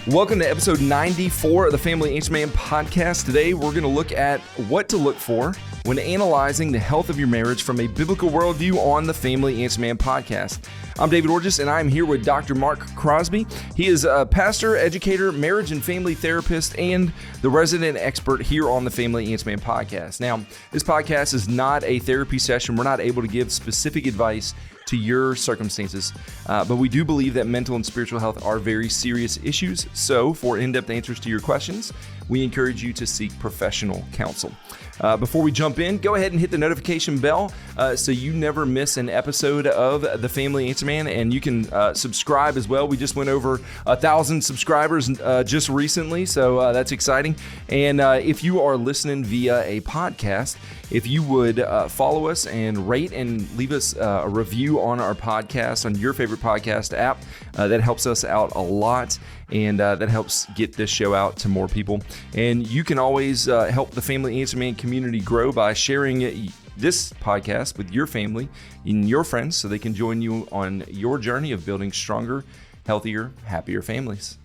Welcome to episode 94 of the Family Answer Man podcast. Today, we're going to look at what to look for when analyzing the health of your marriage from a biblical worldview on the Family Answer Man podcast. I'm David Orgis, and I'm here with Dr. Mark Crosby. He is a pastor, educator, marriage and family therapist, and the resident expert here on the Family Answer Man podcast. Now, this podcast is not a therapy session. We're not able to give specific advice to your circumstances, but we do believe that mental and spiritual health are very serious issues. So for in-depth answers to your questions, we encourage you to seek professional counsel. Before we jump in, go ahead and hit the notification bell so you never miss an episode of the Family Answer Man, and you can subscribe as well. We just went over 1,000 subscribers just recently, so that's exciting. And if you are listening via a podcast, if you would follow us and rate and leave us a review on our podcast, on your favorite podcast app, that helps us out a lot, and that helps get this show out to more people. And you can always help the Family Answer Man community grow by sharing this podcast with your family and your friends so they can join you on your journey of building stronger, healthier, happier families.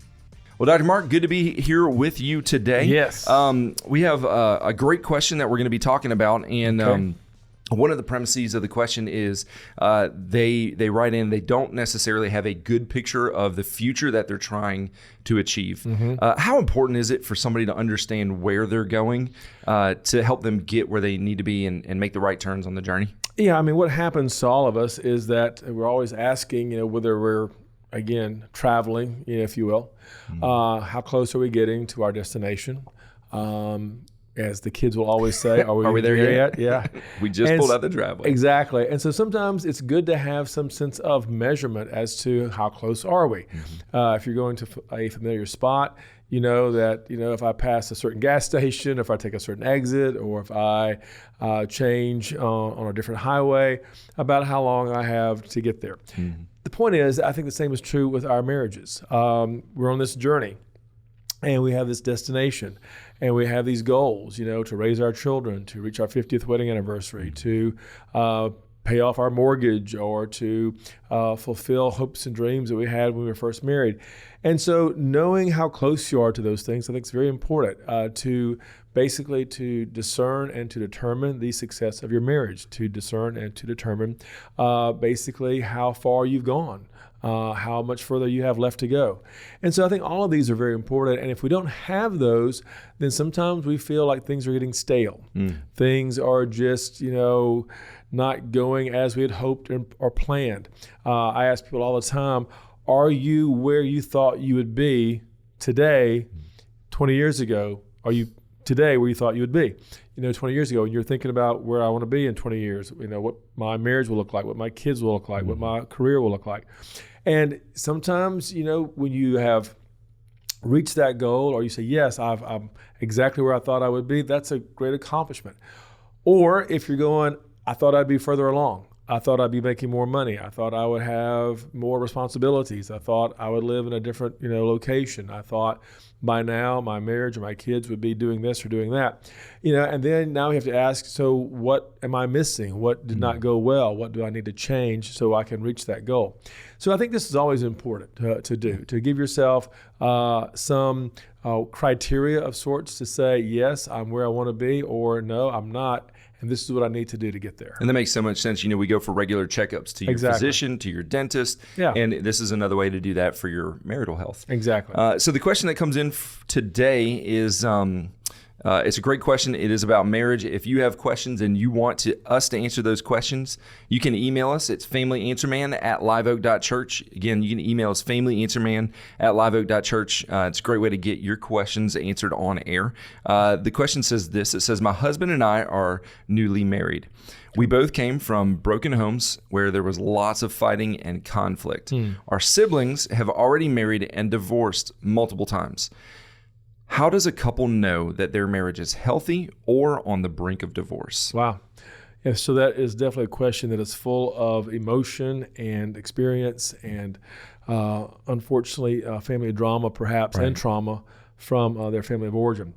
Well, Dr. Mark, good to be here with you today. Yes. We have a great question that we're going to be talking about, and Okay. One of the premises of the question is they write in, they don't necessarily have a good picture of the future that they're trying to achieve. Mm-hmm. How important is it for somebody to understand where they're going to help them get where they need to be and make the right turns on the journey? Yeah, I mean, what happens to all of us is that we're always asking, whether we're, again, traveling, if you will, how close are we getting to our destination? As the kids will always say, are we there yet? Yeah. We just pulled out the driveway. Exactly. And so sometimes it's good to have some sense of measurement as to how close are we. Mm-hmm. If you're going to a familiar spot, you know that, if I pass a certain gas station, if I take a certain exit, or if I change on a different highway, about how long I have to get there. Mm-hmm. The point is, I think the same is true with our marriages. We're on this journey, and we have this destination, and we have these goals, to raise our children, to reach our 50th wedding anniversary, to pay off our mortgage, or to fulfill hopes and dreams that we had when we were first married. And so knowing how close you are to those things, I think is very important to basically to discern and to determine the success of your marriage, to discern and to determine basically how far you've gone. How much further you have left to go. And so I think all of these are very important. And if we don't have those, then sometimes we feel like things are getting stale. Things are just, not going as we had hoped or planned. I ask people all the time, are you where you thought you would be today, 20 years ago? Are you today where you thought you would be? 20 years ago, and you're thinking about where I want to be in 20 years, what my marriage will look like, what my kids will look like, what my career will look like. And sometimes, when you have reached that goal, or you say, yes, I'm exactly where I thought I would be, that's a great accomplishment. Or if you're going, I thought I'd be further along. I thought I'd be making more money. I thought I would have more responsibilities. I thought I would live in a different, location. I thought by now my marriage or my kids would be doing this or doing that. And then now we have to ask, so what am I missing? What did not go well? What do I need to change so I can reach that goal? So I think this is always important to do, to give yourself some criteria of sorts to say, yes, I'm where I want to be, or no, I'm not. And this is what I need to do to get there. And that makes so much sense. We go for regular checkups to your physician, to your dentist. Yeah. And this is another way to do that for your marital health. Exactly. So the question that comes in today is, it's a great question. It is about marriage. If you have questions and you want us to answer those questions, you can email us. It's familyanswerman@liveoak.church. Again, you can email us familyanswerman@liveoak.church. It's a great way to get your questions answered on air. The question says this. It says, my husband and I are newly married. We both came from broken homes where there was lots of fighting and conflict. Our siblings have already married and divorced multiple times. How does a couple know that their marriage is healthy or on the brink of divorce? Wow. Yeah, so that is definitely a question that is full of emotion and experience and, unfortunately, family drama perhaps, and trauma from their family of origin.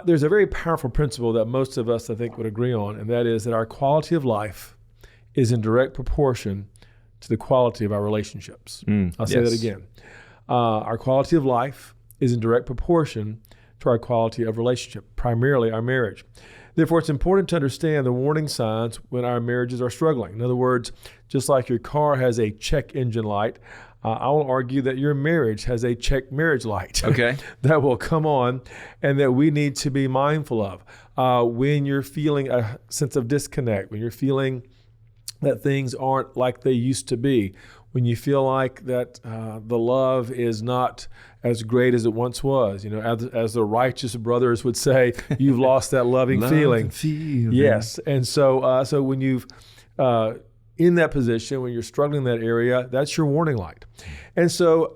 There's a very powerful principle that most of us, I think, would agree on, and that is that our quality of life is in direct proportion to the quality of our relationships. I'll say that again. Our quality of life is in direct proportion to our quality of relationship, primarily our marriage. Therefore, it's important to understand the warning signs when our marriages are struggling. In other words, just like your car has a check engine light, I will argue that your marriage has a check marriage light that will come on and that we need to be mindful of. When you're feeling a sense of disconnect, when you're feeling that things aren't like they used to be, when you feel like that the love is not as great as it once was, as the righteous brothers would say, you've lost that loving feeling. Yes, and so when you've in that position, when you're struggling in that area, that's your warning light. And so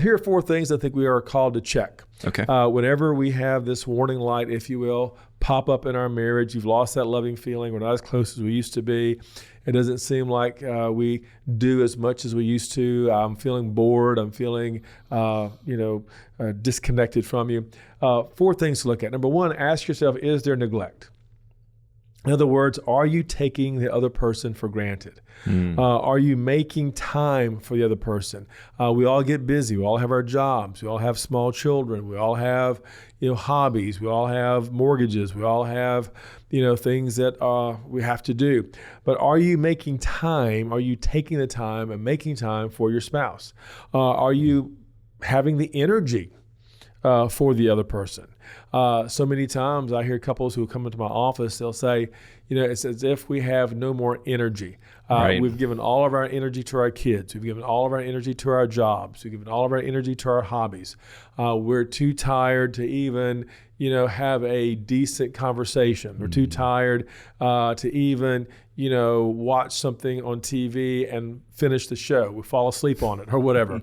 here are 4 things I think we are called to check. Okay. Whenever we have this warning light, if you will, pop up in our marriage, you've lost that loving feeling, we're not as close as we used to be, it doesn't seem like we do as much as we used to, I'm feeling bored, I'm feeling disconnected from you. 4 things to look at. Number 1, ask yourself, is there neglect? In other words, are you taking the other person for granted? Are you making time for the other person? We all get busy. We all have our jobs. We all have small children. We all have, hobbies. We all have mortgages. We all have, things that we have to do. But are you making time? Are you taking the time and making time for your spouse? Are you having the energy for the other person? So many times I hear couples who come into my office, they'll say, it's as if we have no more energy. Right. We've given all of our energy to our kids. We've given all of our energy to our jobs. We've given all of our energy to our hobbies. We're too tired to even, have a decent conversation. We're too tired to even, watch something on TV and finish the show. We fall asleep on it or whatever.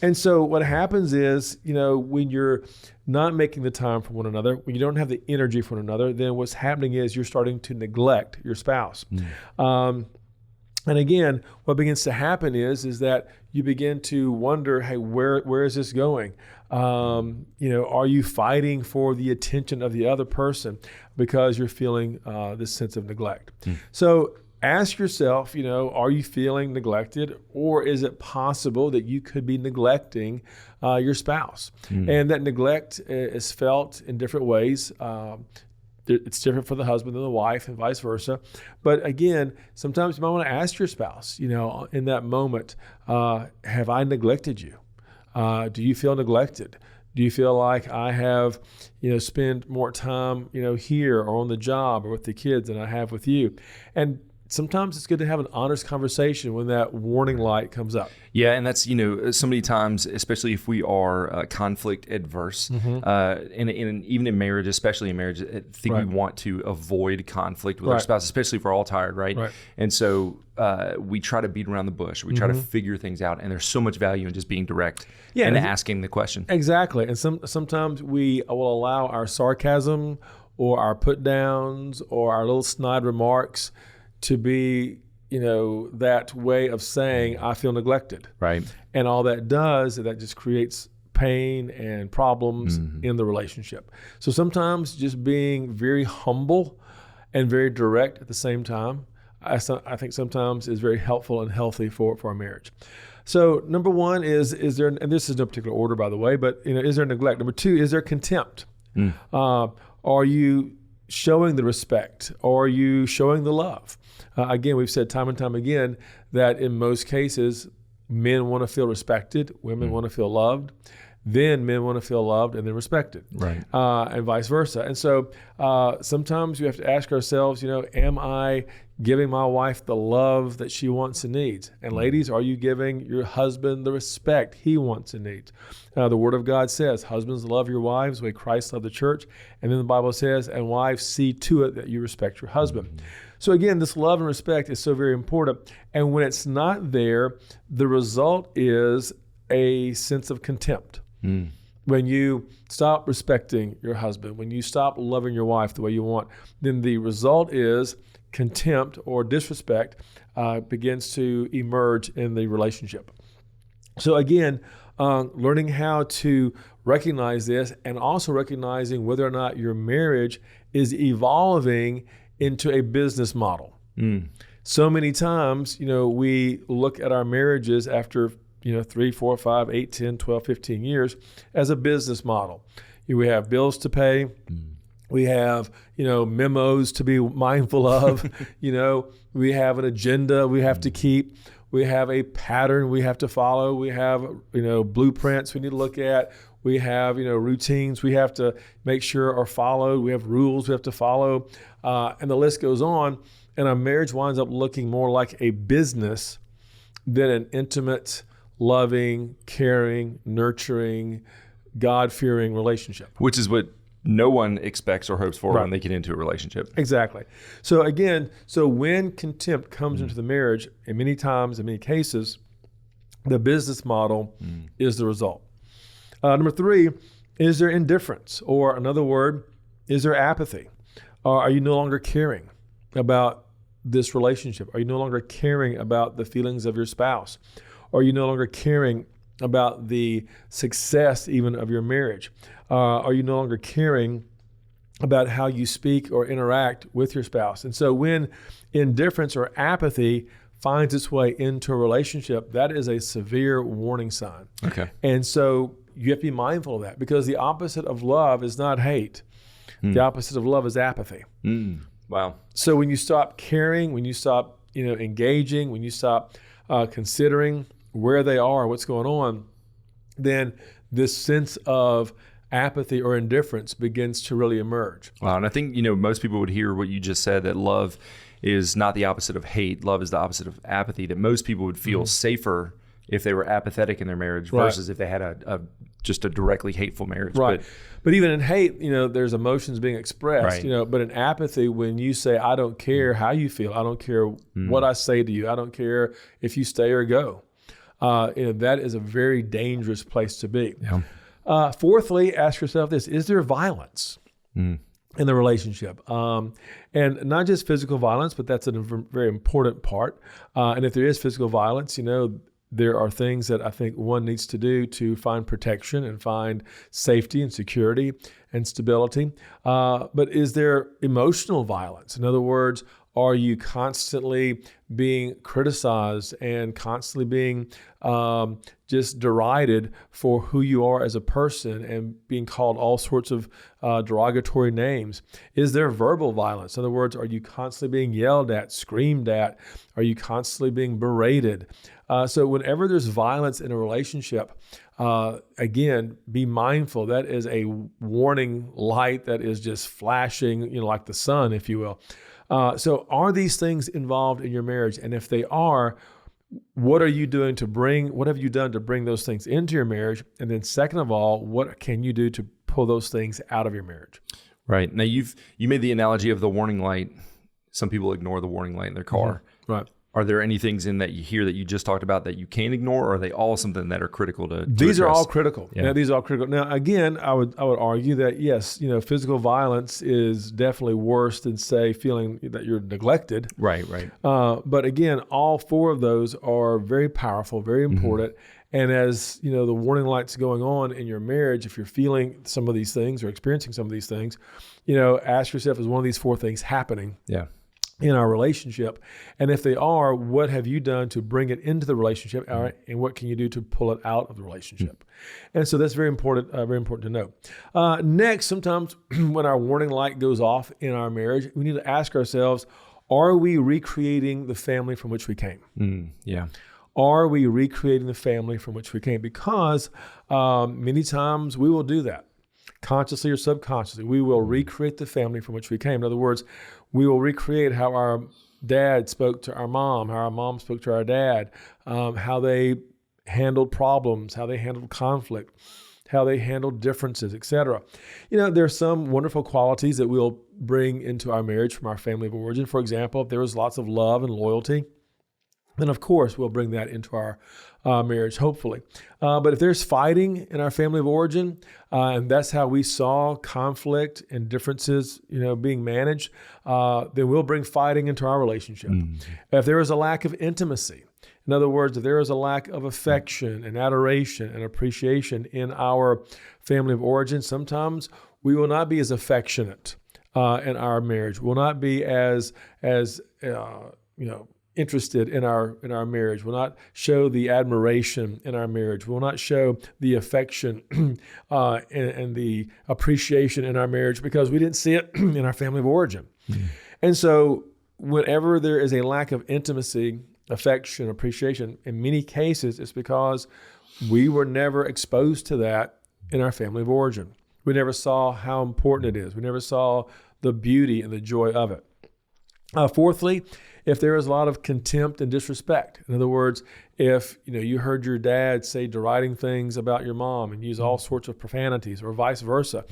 And so what happens is, when you're not making the time for one another, when you don't have the energy for one another, then what's happening is you're starting to neglect your spouse. And again, what begins to happen is that you begin to wonder, hey, where is this going? Are you fighting for the attention of the other person because you're feeling this sense of neglect? So ask yourself, are you feeling neglected, or is it possible that you could be neglecting your spouse? And that neglect is felt in different ways. It's different for the husband than the wife and vice versa. But again, sometimes you might want to ask your spouse, in that moment, have I neglected you? Do you feel neglected? Do you feel like I have, spent more time, here or on the job or with the kids than I have with you? And sometimes it's good to have an honest conversation when that warning light comes up. Yeah, and that's, so many times, especially if we are conflict adverse, and even in marriage, especially in marriage, I think we want to avoid conflict with our spouse, especially if we're all tired, right? And so we try to beat around the bush. We try to figure things out, and there's so much value in just being direct and asking the question. Exactly. And sometimes we will allow our sarcasm or our put downs or our little snide remarks to be, that way of saying, I feel neglected. Right. And all that does is that just creates pain and problems in the relationship. So sometimes just being very humble and very direct at the same time, I think sometimes is very helpful and healthy for our marriage. So number 1 is there, and this is no particular order, by the way, but is there neglect? Number 2, is there contempt? Are you showing the respect? Or are you showing the love? Again, we've said time and time again that in most cases, men want to feel respected, women want to feel loved, then men want to feel loved and then respected, and vice versa. And so sometimes we have to ask ourselves, am I giving my wife the love that she wants and needs? And ladies, are you giving your husband the respect he wants and needs? The Word of God says, husbands, love your wives the way Christ loved the church. And then the Bible says, and wives, see to it that you respect your husband. So again, this love and respect is so very important. And when it's not there, the result is a sense of contempt. When you stop respecting your husband, when you stop loving your wife the way you want, then the result is contempt or disrespect begins to emerge in the relationship. So again, learning how to recognize this and also recognizing whether or not your marriage is evolving into a business model. So many times, we look at our marriages after 3, 4, 5, 8, 10, 12, 15 years as a business model. We have bills to pay. We have, memos to be mindful of. We have an agenda we have to keep. We have a pattern we have to follow. We have, blueprints we need to look at. We have, routines we have to make sure are followed. We have rules we have to follow. And the list goes on. And our marriage winds up looking more like a business than an intimate, loving, caring, nurturing, God-fearing relationship. Which is what no one expects or hopes for when they get into a relationship. Exactly. So again, when contempt comes into the marriage, in many times, in many cases, the business model is the result. Number 3, is there indifference? Or another word, is there apathy? Are you no longer caring about this relationship? Are you no longer caring about the feelings of your spouse? Are you no longer caring about the success even of your marriage? Are you no longer caring about how you speak or interact with your spouse? And so when indifference or apathy finds its way into a relationship, that is a severe warning sign. Okay. And so you have to be mindful of that, because the opposite of love is not hate. The opposite of love is apathy. Wow. So when you stop caring, when you stop, engaging, when you stop considering where they are, what's going on, then this sense of apathy or indifference begins to really emerge. Wow. And I think, most people would hear what you just said, that love is not the opposite of hate. Love is the opposite of apathy, that most people would feel safer if they were apathetic in their marriage versus if they had just a directly hateful marriage. Right. But even in hate, there's emotions being expressed, Right. But in apathy, when you say, I don't care how you feel, I don't care what I say to you, I don't care if you stay or go, that is a very dangerous place to be. Yeah. Fourthly, ask yourself this: is there violence in the relationship? And not just physical violence, but that's a very important part. And if there is physical violence, there are things that I think one needs to do to find protection and find safety and security and stability. But is there emotional violence? In other words, are you constantly being criticized and constantly being just derided for who you are as a person and being called all sorts of derogatory names? Is there verbal violence? In other words, are you constantly being yelled at, screamed at? Are you constantly being berated? So whenever there's violence in a relationship, again, be mindful. That is a warning light that is just flashing, like the sun, if you will. So are these things involved in your marriage? And if they are, what have you done to bring those things into your marriage? And then second of all, what can you do to pull those things out of your marriage? Right. Now you made the analogy of the warning light. Some people ignore the warning light in their car. Right. Are there any things in that you hear that you just talked about that you can't ignore, or are they all something that are critical to These are address? all critical. Yeah. These are all critical. Now, again, I would argue that, yes, physical violence is definitely worse than, say, feeling that you're neglected. Right. But again, all 4 of those are very powerful, very important. And as, the warning light's going on in your marriage, if you're feeling some of these things or experiencing some of these things, ask yourself, is one of these 4 things happening? Yeah. In our relationship? And if they are, what have you done to bring it into the relationship? And what can you do to pull it out of the relationship? And so that's very important to know. Next, sometimes when our warning light goes off in our marriage, we need to ask ourselves, are we recreating the family from which we came? Yeah. Are we recreating the family from which we came? Because many times we will do that. Consciously or subconsciously, we will recreate the family from which we came. In other words, we will recreate how our dad spoke to our mom, how our mom spoke to our dad, how they handled problems, how they handled conflict, how they handled differences, etc. There are some wonderful qualities that we'll bring into our marriage from our family of origin. For example, if there was lots of love and loyalty, then of course we'll bring that into our marriage, hopefully. But if there's fighting in our family of origin, and that's how we saw conflict and differences, being managed, then we'll bring fighting into our relationship. If there is a lack of intimacy, in other words, if there is a lack of affection and adoration and appreciation in our family of origin, sometimes we will not be as affectionate in our marriage. We'll not be as interested in our marriage, will not show the admiration in our marriage, will not show the affection and the appreciation in our marriage because we didn't see it in our family of origin. And so whenever there is a lack of intimacy, affection, appreciation, in many cases it's because we were never exposed to that in our family of origin. We never saw how important it is. We never saw the beauty and the joy of it. Fourthly, if there is a lot of contempt and disrespect. In other words, if you heard your dad say deriding things about your mom and use all sorts of profanities, or vice versa.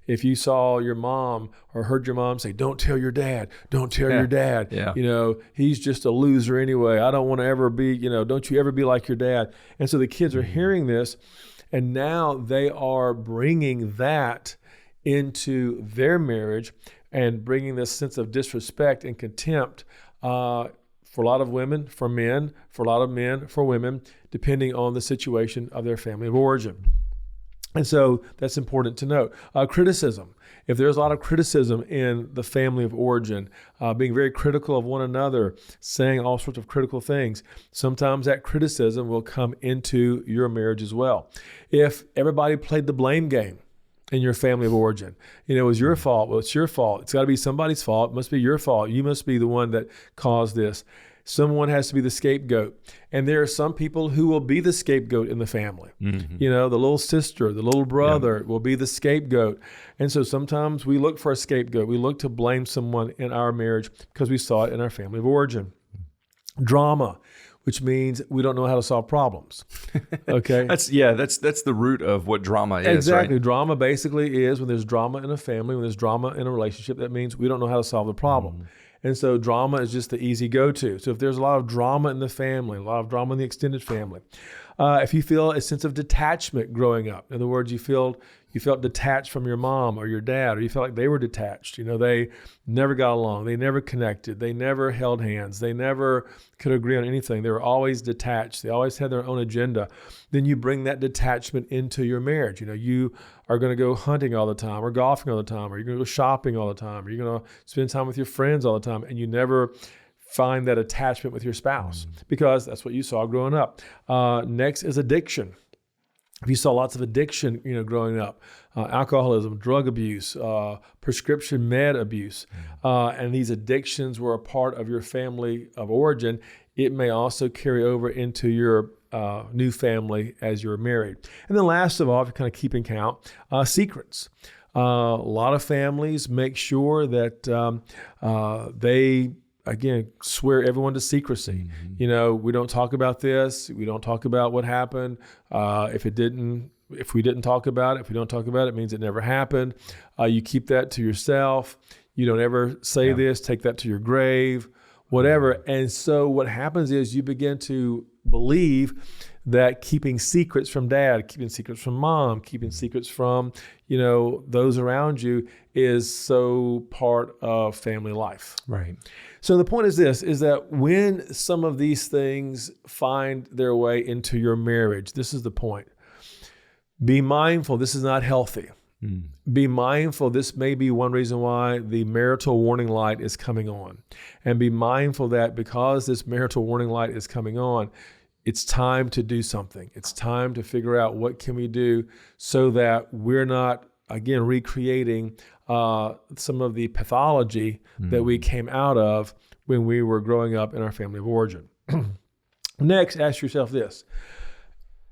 If you saw your mom or heard your mom say, don't tell your dad, don't tell your dad, he's just a loser anyway. I don't want to ever be, don't you ever be like your dad. And so the kids are hearing this, and now they are bringing that into their marriage and bringing this sense of disrespect and contempt for a lot of women, for men, for a lot of men, for women, depending on the situation of their family of origin. And so that's important to note. Criticism. If there's a lot of criticism in the family of origin, being very critical of one another, saying all sorts of critical things, sometimes that criticism will come into your marriage as well. If everybody played the blame game in your family of origin, it was your fault. Well, it's your fault. It's got to be somebody's fault. It must be your fault. You must be the one that caused this. Someone has to be the scapegoat. And there are some people who will be the scapegoat in the family. The little sister, the little brother will be the scapegoat. And so sometimes we look for a scapegoat. We look to blame someone in our marriage because we saw it in our family of origin. Drama, which means we don't know how to solve problems. Okay? That's the root of what drama is. Exactly. Right? Drama basically is when there's drama in a family, when there's drama in a relationship, that means we don't know how to solve the problem. And so drama is just the easy go-to. So if there's a lot of drama in the family, a lot of drama in the extended family, if you feel a sense of detachment growing up, in other words, you felt detached from your mom or your dad, or you felt like they were detached. They never got along. They never connected. They never held hands. They never could agree on anything. They were always detached. They always had their own agenda. Then you bring that detachment into your marriage. You are going to go hunting all the time, or golfing all the time, or you're going to go shopping all the time, or you're going to spend time with your friends all the time, and you never find that attachment with your spouse because that's what you saw growing up. Next is addiction. If you saw lots of addiction, growing up, alcoholism, drug abuse, prescription med abuse, and these addictions were a part of your family of origin, it may also carry over into your new family as you're married. And then last of all, if you're kind of keeping count, secrets. A lot of families make sure that they swear everyone to secrecy. We don't talk about this. We don't talk about what happened. If we didn't talk about it, if we don't talk about it, it means it never happened. You keep that to yourself. You don't ever say this, take that to your grave, whatever. And so what happens is you begin to believe that keeping secrets from dad, keeping secrets from mom, keeping secrets from, those around you is so part of family life. Right. So the point is this, is that when some of these things find their way into your marriage, this is the point. Be mindful, this is not healthy. Be mindful, this may be one reason why the marital warning light is coming on. And be mindful that because this marital warning light is coming on, it's time to do something. It's time to figure out what can we do so that we're not, again, recreating some of the pathology that we came out of when we were growing up in our family of origin. Next, ask yourself this.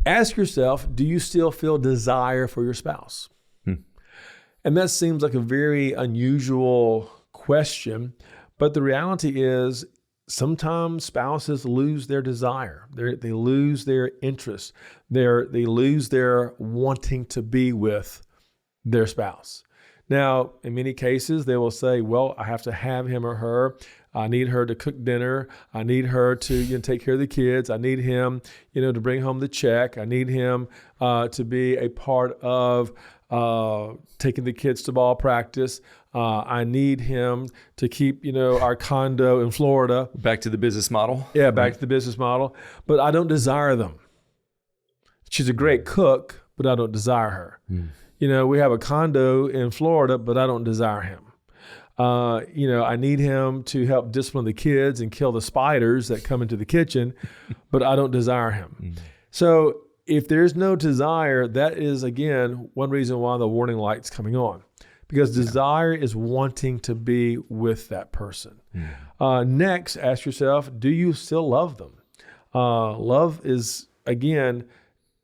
Ask yourself, do you still feel desire for your spouse? And that seems like a very unusual question, but the reality is sometimes spouses lose their desire. They lose their interest. They lose their wanting to be with their spouse. Now, in many cases, they will say, well, I have to have him or her. I need her to cook dinner. I need her to take care of the kids. I need him, to bring home the check. I need him to be a part of taking the kids to ball practice. I need him to keep, our condo in Florida. Back to the business model. Yeah, back to the business model. But I don't desire them. She's a great cook, but I don't desire her. We have a condo in Florida, but I don't desire him. I need him to help discipline the kids and kill the spiders that come into the kitchen, but I don't desire him. So if there's no desire, that is, again, one reason why the warning light's coming on. Because desire is wanting to be with that person. Next, ask yourself, do you still love them? Love is, again,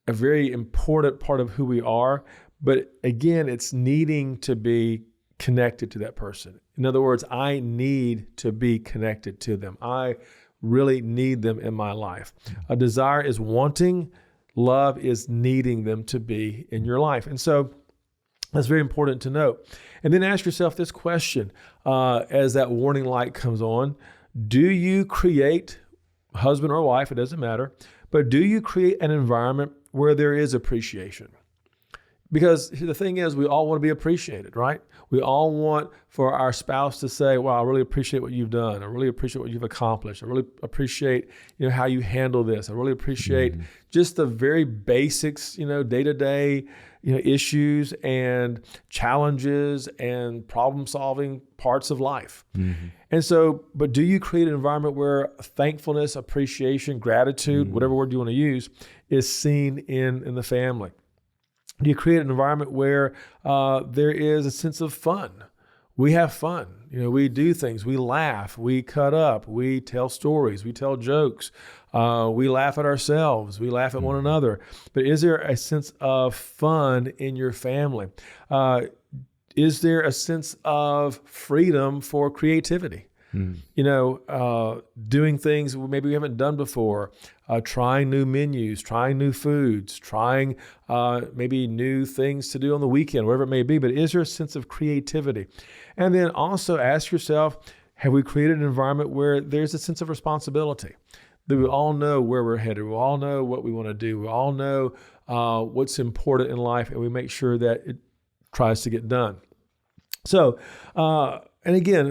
a very important part of who we are. But again, it's needing to be connected to that person. In other words, I need to be connected to them. I really need them in my life. A desire is wanting. Love is needing them to be in your life. And so that's very important to note. And then ask yourself this question as that warning light comes on. Do you create, husband or wife, it doesn't matter, but do you create an environment where there is appreciation? Because the thing is, we all want to be appreciated, right? We all want for our spouse to say, wow, I really appreciate what you've done. I really appreciate what you've accomplished. I really appreciate, how you handle this. I really appreciate just the very basics, day-to-day, issues and challenges and problem-solving parts of life. And so, but do you create an environment where thankfulness, appreciation, gratitude, whatever word you want to use, is seen in the family? Do you create an environment where there is a sense of fun? We have fun. We do things. We laugh. We cut up. We tell stories. We tell jokes. We laugh at ourselves. We laugh at one another. But is there a sense of fun in your family? Is there a sense of freedom for creativity? Doing things maybe we haven't done before, trying new menus, trying new foods, trying maybe new things to do on the weekend, whatever it may be. But is there a sense of creativity? And then also ask yourself, have we created an environment where there's a sense of responsibility? That we all know where we're headed. We all know what we want to do. We all know what's important in life, and we make sure that it tries to get done. So, and again,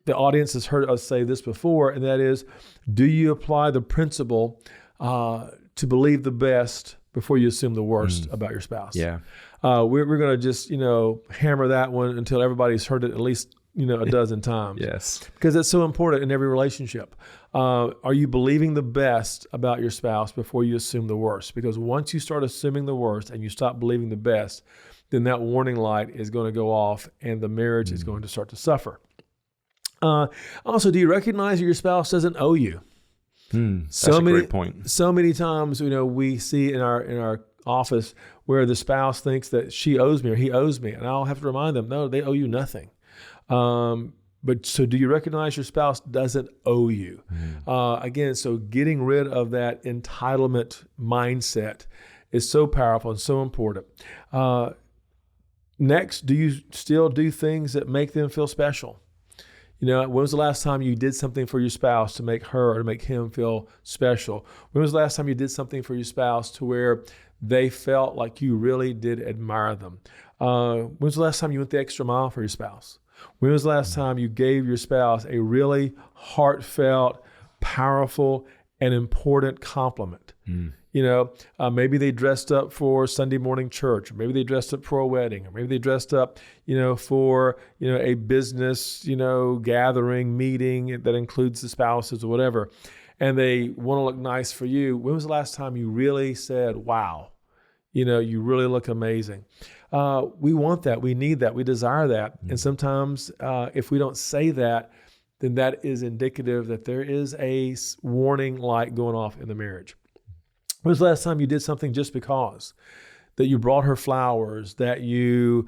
the audience has heard us say this before, and that is, do you apply the principle to believe the best before you assume the worst about your spouse? Yeah. We're going to just, hammer that one until everybody's heard it at least, a dozen times. Yes. Because it's so important in every relationship. Are you believing the best about your spouse before you assume the worst? Because once you start assuming the worst and you stop believing the best, then that warning light is going to go off and the marriage is going to start to suffer. Also, do you recognize that your spouse doesn't owe you? That's a great point. So many times, we see in our office where the spouse thinks that she owes me or he owes me, and I'll have to remind them, no, they owe you nothing. But so do you recognize your spouse doesn't owe you? Again, so getting rid of that entitlement mindset is so powerful and so important. Next, do you still do things that make them feel special? When was the last time you did something for your spouse to make her or to make him feel special? When was the last time you did something for your spouse to where they felt like you really did admire them? When was the last time you went the extra mile for your spouse? When was the last time you gave your spouse a really heartfelt, powerful, and important compliment? Maybe they dressed up for Sunday morning church, or maybe they dressed up for a wedding, or maybe they dressed up, for, a business, gathering, meeting that includes the spouses or whatever, and they want to look nice for you. When was the last time you really said, wow, you really look amazing? We want that. We need that. We desire that. And sometimes if we don't say that, then that is indicative that there is a warning light going off in the marriage. When was the last time you did something just because? That you brought her flowers, that you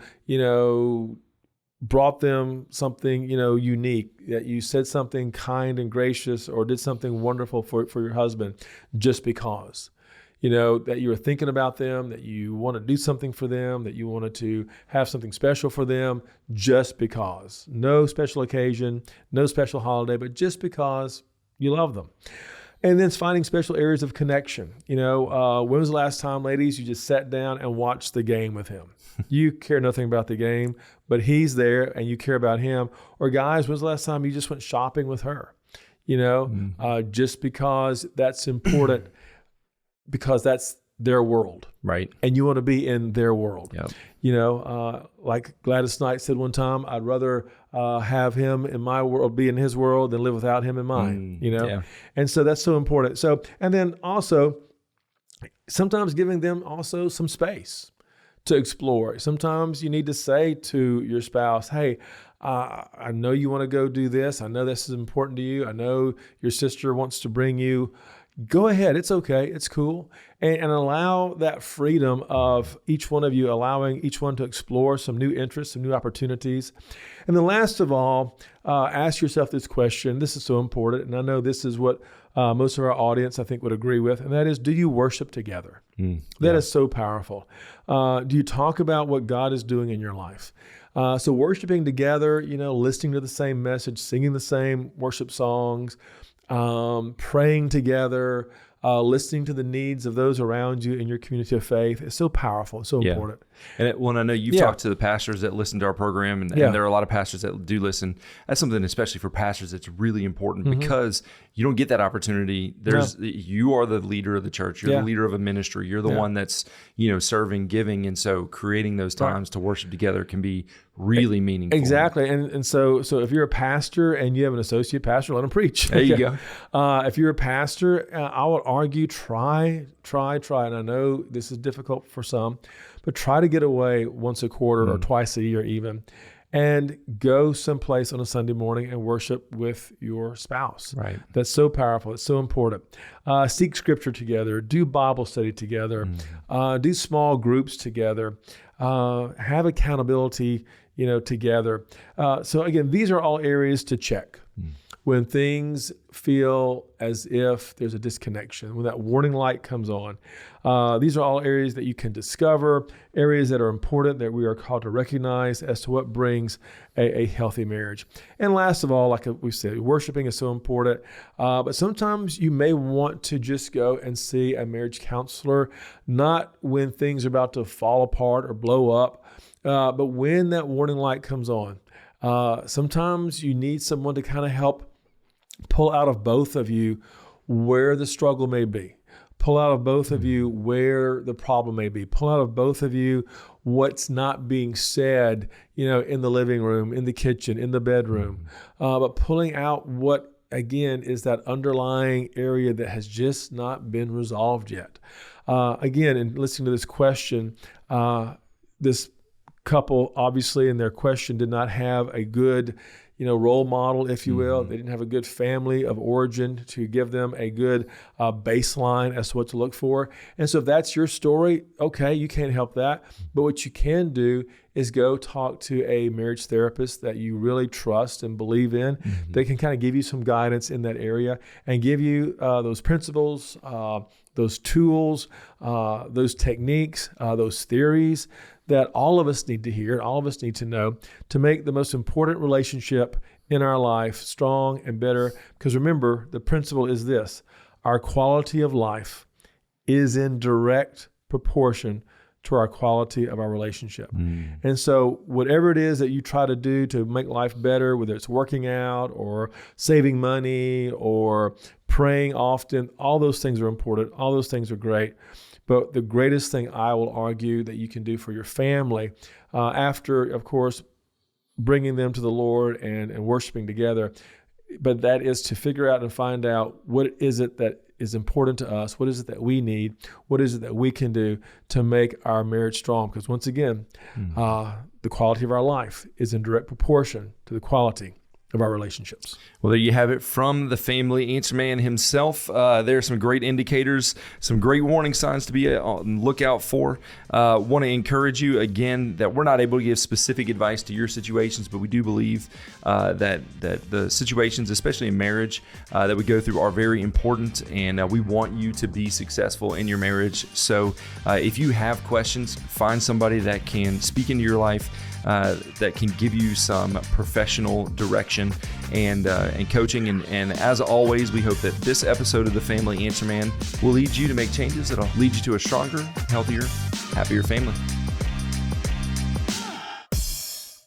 brought them something, unique, that you said something kind and gracious or did something wonderful for your husband just because. That you were thinking about them, that you want to do something for them, that you wanted to have something special for them just because. No special occasion, no special holiday, but just because you love them. And then it's finding special areas of connection. When was the last time, ladies, you just sat down and watched the game with him? You care nothing about the game, but he's there and you care about him. Or guys, when was the last time you just went shopping with her? Just because that's important, because that's their world. Right. And you want to be in their world. Yep. You know, like Gladys Knight said one time, I'd rather have him in my world, be in his world, than live without him in mine, you know? Yeah. And so that's so important. So, and then also sometimes giving them also some space to explore. Sometimes you need to say to your spouse, hey, I know you want to go do this. I know this is important to you. I know your sister wants to bring you. Go ahead. It's okay. It's cool. And allow that freedom of each one of you, allowing each one to explore some new interests, some new opportunities. And then last of all, ask yourself this question. This is so important. And I know this is what most of our audience, I think, would agree with. And that is, do you worship together? That is so powerful. Do you talk about what God is doing in your life? So worshiping together, you know, listening to the same message, singing the same worship songs, praying together, listening to the needs of those around you in your community of faith is so powerful, so important. And I know you've talked to the pastors that listen to our program, and there are a lot of pastors that do listen. That's something, especially for pastors, that's really important because you don't get that opportunity. You are the leader of the church. You're the leader of a ministry. You're the one that's, you know, serving, giving. And so creating those times to worship together can be really meaningful. Exactly. And so if you're a pastor and you have an associate pastor, let them preach. There you go. If you're a pastor, I would argue, try. And I know this is difficult for some, but try to get away once a quarter or twice a year even, and go someplace on a Sunday morning and worship with your spouse. Right. That's so powerful. It's so important. Seek scripture together. Do Bible study together. Do small groups together. Have accountability, you know, together. So again, these are all areas to check. When things feel as if there's a disconnection, when that warning light comes on, these are all areas that you can discover, areas that are important that we are called to recognize as to what brings a healthy marriage. And last of all, like we said, worshiping is so important, but sometimes you may want to just go and see a marriage counselor, not when things are about to fall apart or blow up, but when that warning light comes on. Sometimes you need someone to kind of help pull out of both of you where the struggle may be. Pull out of both of you where the problem may be. Pull out of both of you what's not being said, you know, in the living room, in the kitchen, in the bedroom. But pulling out what, again, is that underlying area that has just not been resolved yet. Again, in listening to this question, this couple, obviously, in their question, did not have a good, you know, role model, if you will. They didn't have a good family of origin to give them a good baseline as to what to look for. And so if that's your story, okay, you can't help that. But what you can do is go talk to a marriage therapist that you really trust and believe in. They can kind of give you some guidance in that area and give you those principles, those tools, those techniques, those theories that all of us need to hear and all of us need to know to make the most important relationship in our life strong and better. Because remember, the principle is this: our quality of life is in direct proportion to our quality of our relationship. And so whatever it is that you try to do to make life better, whether it's working out or saving money or praying often, all those things are important. All those things are great. But the greatest thing I will argue that you can do for your family, after, of course, bringing them to the Lord and worshiping together, but that is to figure out and find out what is it that is important to us, what is it that we need, what is it that we can do to make our marriage strong. Because once again, the quality of our life is in direct proportion to the quality of our relationships. Well, there you have it from the family answer man himself. There are some great indicators, some great warning signs to be on the lookout for. Want to encourage you again that we're not able to give specific advice to your situations, but we do believe that the situations, especially in marriage, that we go through are very important, and we want you to be successful in your marriage. So if you have questions, find somebody that can speak into your life, that can give you some professional direction and coaching. And as always, we hope that this episode of the Family Answer Man will lead you to make changes that'll lead you to a stronger, healthier, happier family.